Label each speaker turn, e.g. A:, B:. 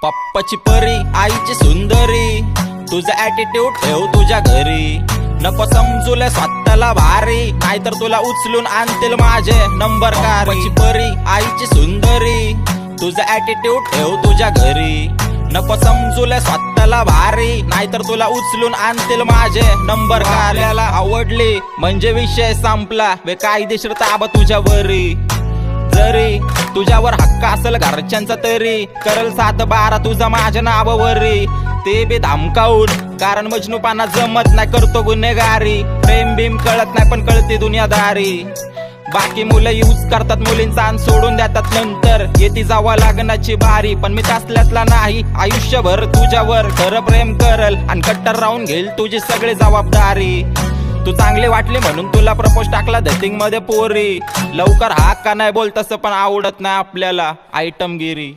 A: पप्पाची परी आईची सुंदरी, तुझा ऍटिट्यूड ठेव तुझ्या घरी. नको समजूले स्वतःला भारी, नाहीतर तुला उचलून आणतील माझे नंबर कारी. पप्पाची परी आईची सुंदरी, तुझा ऍटिट्यूड ठेव तुझ्या घरी. नको समजूले स्वतःला भारी, नाहीतर तुला उचलून आणतील माझे नंबर कारी. आपल्याला आवडली म्हणजे विषय संपला, बेकायदेशीर ताबा तुझ्यावरी. जरी तुझ्यावर हक्क असेल घरच्यांचा तरी करल 7-12 तुझा माझ्या नावावरी. ते बी धमकावून, कारण मजनूपणा जमत नाही, करतो गुन्हेगारी. प्रेम बिम कळत नाही पण कळते दुनियादारी. बाकी मुलं यूज करतात मुलींचा आणि सोडून देतात नंतर, येती जावा लग्नाची बारी. पण मी तसल्यातला नाही, आयुष्यभर तुझ्यावर खरं प्रेम करल आणि कट्टर राहून घेईल तुझी सगळी जबाबदारी. तू चांगली वाटली म्हणून तुला प्रपोज टाकला धतिंग मध्ये पोरी. लवकर हा का नाही बोल, तसं पण आवडत नाही आपल्याला आयटमगिरी.